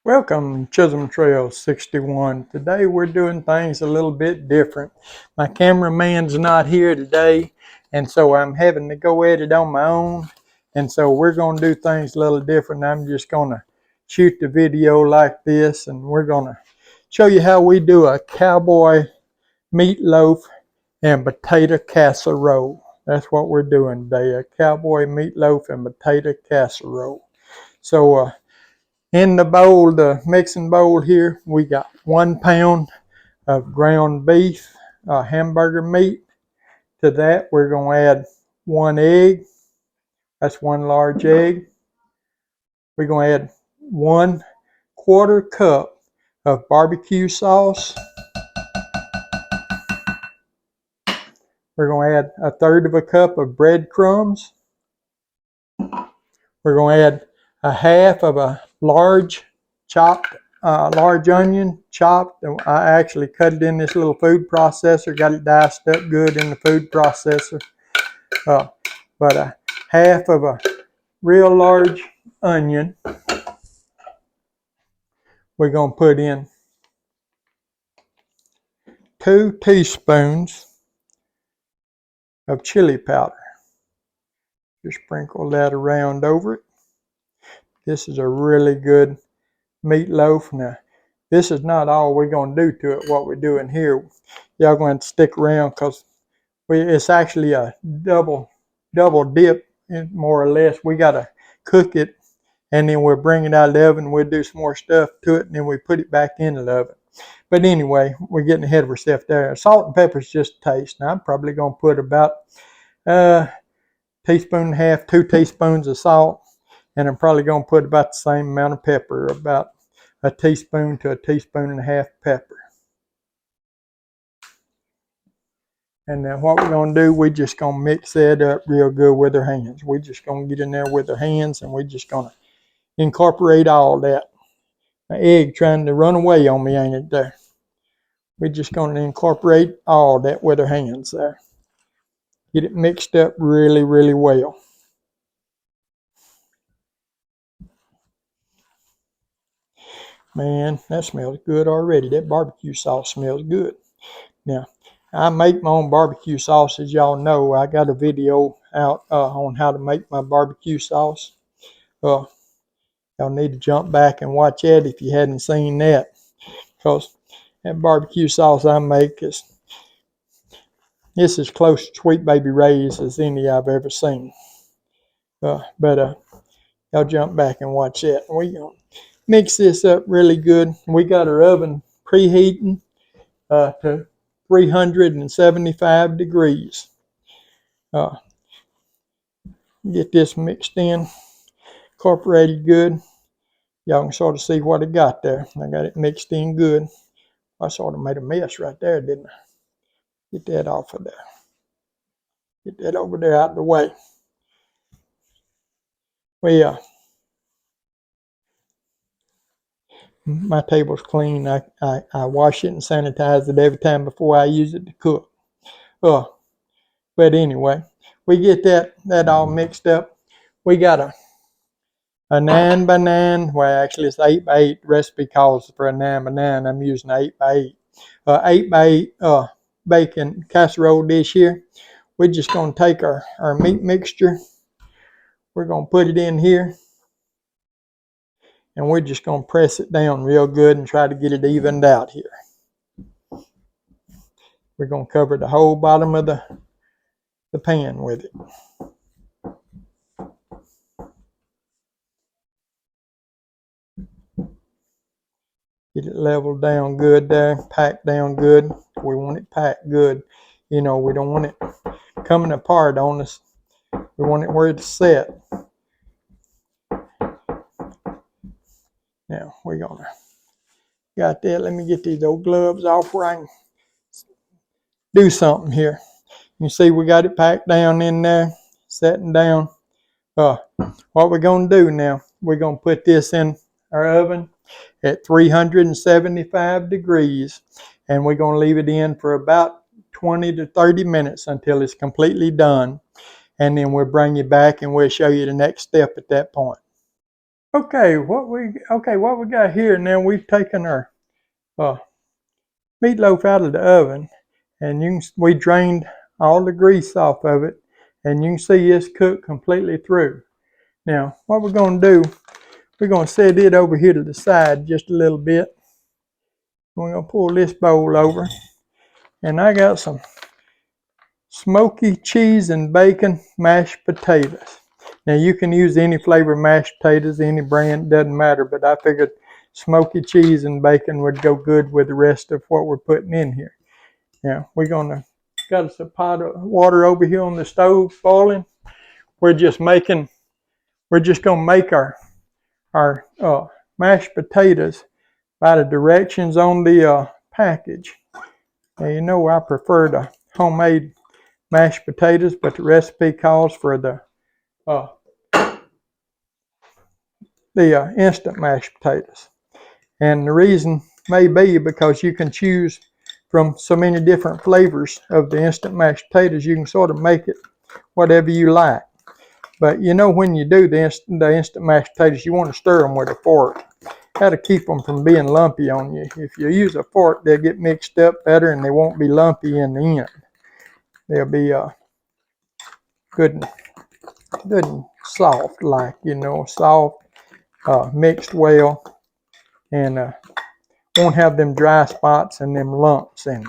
Welcome to Chisholm Trail 61. Today we're doing things a little bit different. My cameraman's not here today, and so I'm having to go at it on my own. And so we're going to do things a little different. I'm just going to shoot the video like this, and we're going to show you how we do a cowboy meatloaf and potato casserole. That's what we're doing today, a cowboy meatloaf and potato casserole. So, in the bowl, the mixing bowl here, we got 1 pound of ground beef, hamburger meat. To that, we're going to add 1 egg. That's 1 large egg. We're going to add 1/4 cup of barbecue sauce. We're going to add 1/3 cup of breadcrumbs. We're going to add 1/2 of a large large onion chopped. I actually cut it in this little food processor, got it diced up good in the food processor. But 1/2 of a real large onion. We're going to put in 2 teaspoons of chili powder. Just sprinkle that around over it. This is a really good meatloaf. Now, this is not all we're going to do to it. What we're doing here, y'all going to stick around because it's actually a double dip, more or less. We got to cook it, and then we'll bring it out of the oven. We'll do some more stuff to it, and then we put it back in the oven. But anyway, we're getting ahead of ourselves there. Salt and pepper is just a taste. Now, I'm probably going to put about 1.5 teaspoons, 2 teaspoons of salt. And I'm probably going to put about the same amount of pepper, about 1 teaspoon to 1.5 teaspoons pepper. And then what we're going to do, we're just going to mix that up real good with our hands. We're just going to get in there with our hands, and we're just going to incorporate all that. My egg trying to run away on me, ain't it there? We're just going to incorporate all that with our hands there. Get it mixed up really, really well. Man, that smells good already. That barbecue sauce smells good. Now, I make my own barbecue sauce, as y'all know. I got a video out on how to make my barbecue sauce. Y'all need to jump back and watch that if you hadn't seen that. Because that barbecue sauce I make is as close to Sweet Baby Ray's as any I've ever seen. But y'all jump back and watch that. We're going to mix this up really good. We got our oven preheating to 375 degrees. Get this mixed in, incorporated good. Y'all can sort of see what I got there. I got it mixed in good. I sort of made a mess right there, didn't I? Get that off of there. Get that over there out of the way. Well, my table's clean. I wash it and sanitize it every time before I use it to cook. But anyway, we get that all mixed up. We got a 9x9. Well, actually it's 8x8. The recipe calls for a 9x9. I'm using 8x8. 8x8 bacon casserole dish here. We're just going to take our meat mixture. We're going to put it in here. And we're just going to press it down real good and try to get it evened out here. We're going to cover the whole bottom of the pan with it. Get it leveled down good there, packed down good. We want it packed good. You know, we don't want it coming apart on us. We want it where it's set. Now, we're going to got that. Let me get these old gloves off where I can do something here. You see we got it packed down in there, setting down. What we're going to do now, we're going to put this in our oven at 375 degrees, and we're going to leave it in for about 20 to 30 minutes until it's completely done. And then we'll bring you back and we'll show you the next step at that point. Okay, what we got here now? We've taken our uh, meatloaf out of the oven, and we drained all the grease off of it, and you can see it's cooked completely through. Now, what we're going to do, we're going to set it over here to the side just a little bit. We're going to pull this bowl over, and I got some smoky cheese and bacon mashed potatoes. Now, you can use any flavor mashed potatoes, any brand, doesn't matter, but I figured smoky cheese and bacon would go good with the rest of what we're putting in here. Now, got us a pot of water over here on the stove boiling. We're just going to make our mashed potatoes by the directions on the package. Now, you know I prefer the homemade mashed potatoes, but the recipe calls for the instant mashed potatoes. And the reason may be because you can choose from so many different flavors of the instant mashed potatoes. You can sort of make it whatever you like. But you know, when you do the instant mashed potatoes, you want to stir them with a fork. How to keep them from being lumpy on you. If you use a fork, they'll get mixed up better and they won't be lumpy in the end. They'll be good and soft, like, you know, soft, mixed well, and won't have them dry spots and them lumps in it.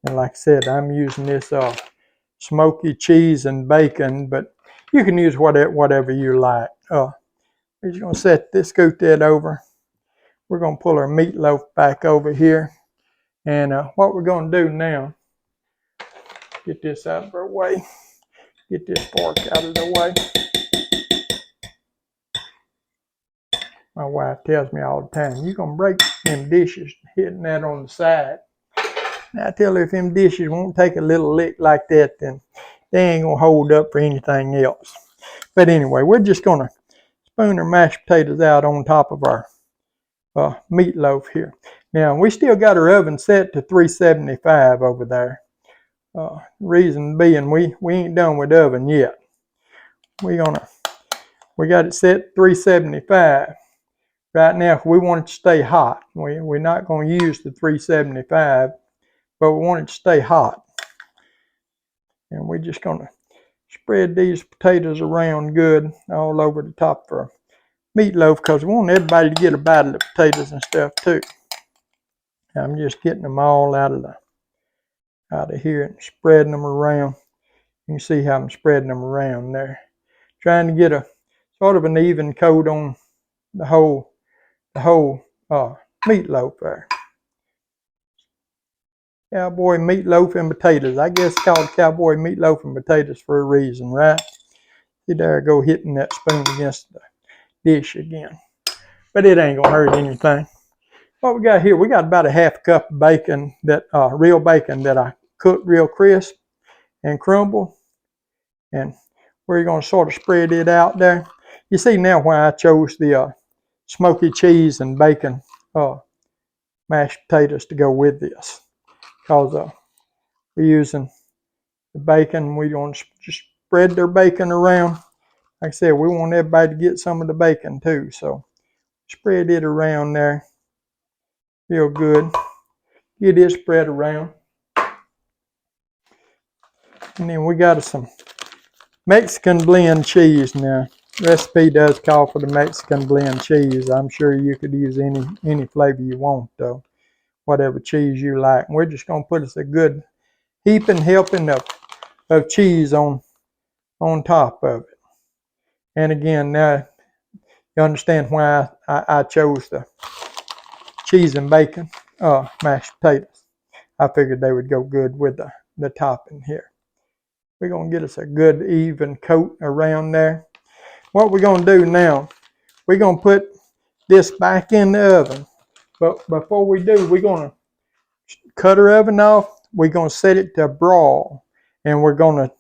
And like I said, I'm using this smoky cheese and bacon, but you can use whatever you like. We're just going to scoot that over. We're going to pull our meatloaf back over here. And what we're going to do now, get this out of our way. Get this fork out of the way. My wife tells me all the time, you're going to break them dishes hitting that on the side. And I tell her if them dishes won't take a little lick like that, then they ain't going to hold up for anything else. But anyway, we're just going to spoon our mashed potatoes out on top of our meatloaf here. Now, we still got our oven set to 375 over there. Reason being, we ain't done with the oven yet. We got it set 375. Right now, we want it to stay hot. We're not going to use the 375, but we want it to stay hot. And we're just going to spread these potatoes around good all over the top of our meatloaf because we want everybody to get a bite of the potatoes and stuff too. I'm just getting them all out of here and spreading them around. You can see how I'm spreading them around there. Trying to get a sort of an even coat on the whole meatloaf there. Cowboy meatloaf and potatoes. I guess it's called cowboy meatloaf and potatoes for a reason, right? See there, go hitting that spoon against the dish again. But it ain't gonna hurt anything. What we got here, we got about a half cup of bacon, that real bacon that I cooked real crisp and crumble. And we're gonna sort of spread it out there. You see now why I chose the smoky cheese and bacon mashed potatoes to go with this. Because we're using the bacon. We're going to just spread their bacon around. Like I said, we want everybody to get some of the bacon too. So spread it around there real good. Get it spread around. And then we got some Mexican blend cheese now. The recipe does call for the Mexican blend cheese. I'm sure you could use any flavor you want though. Whatever cheese you like. And we're just going to put us a good heaping helping of cheese on top of it. And again, now you understand why I chose the cheese and bacon mashed potatoes. I figured they would go good with the topping here. We're going to get us a good even coat around there. What we're going to do now, we're going to put this back in the oven. But before we do, we're going to cut our oven off. We're going to set it to broil. And we're going to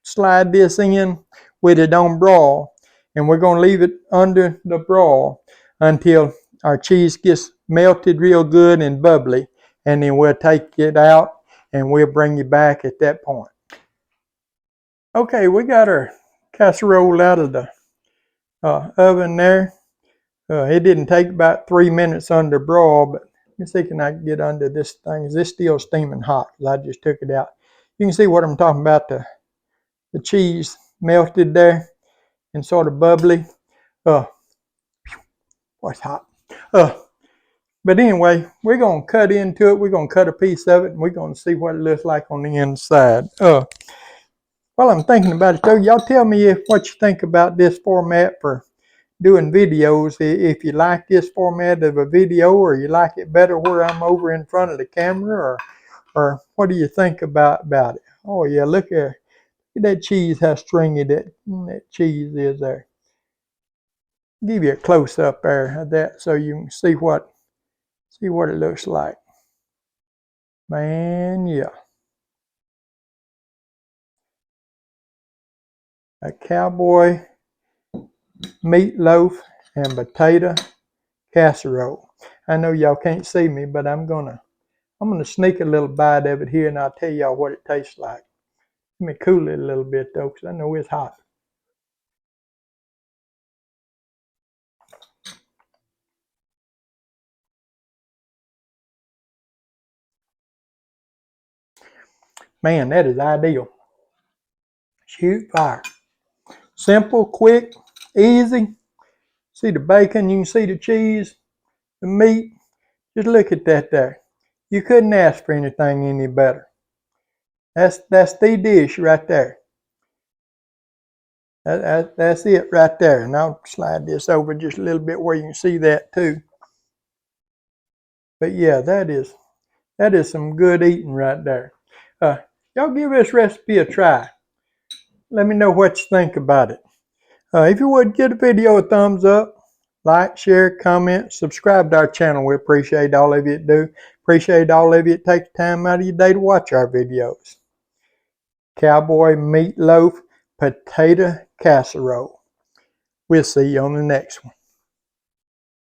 slide this in with it on broil. And we're going to leave it under the broil until our cheese gets melted real good and bubbly. And then we'll take it out and we'll bring you back at that point. Okay, we got our casserole out of the oven there. It didn't take about 3 minutes under broil, but let me see, can I get under this thing? Is this still steaming hot? I just took it out. You can see what I'm talking about. The cheese melted there and sort of bubbly. It's hot. But anyway, we're going to cut into it. We're going to cut a piece of it, and we're going to see what it looks like on the inside. While I'm thinking about it, though, y'all tell me what you think about this format for doing videos. If you like this format of a video, or you like it better where I'm over in front of the camera, or what do you think about it? Oh, yeah, look at that cheese, how stringy that cheese is there. Give you a close-up there of that so you can see what it looks like. Man, yeah. A cowboy meatloaf and potato casserole. I know y'all can't see me, but I'm gonna sneak a little bite of it here, and I'll tell y'all what it tastes like. Let me cool it a little bit though, because I know it's hot. Man, that is ideal. Shoot fire. Simple, quick, easy. See the bacon, you can see the cheese, the meat. Just look at that there. You couldn't ask for anything any better. That's the dish right there. That's it right there. And I'll slide this over just a little bit where you can see that too. But yeah, that is some good eating right there. Y'all give this recipe a try. Let me know what you think about it. If you would, give the video a thumbs up, like, share, comment, subscribe to our channel. We appreciate all of you that do. Appreciate all of you that take the time out of your day to watch our videos. Cowboy meatloaf potato casserole. We'll see you on the next one.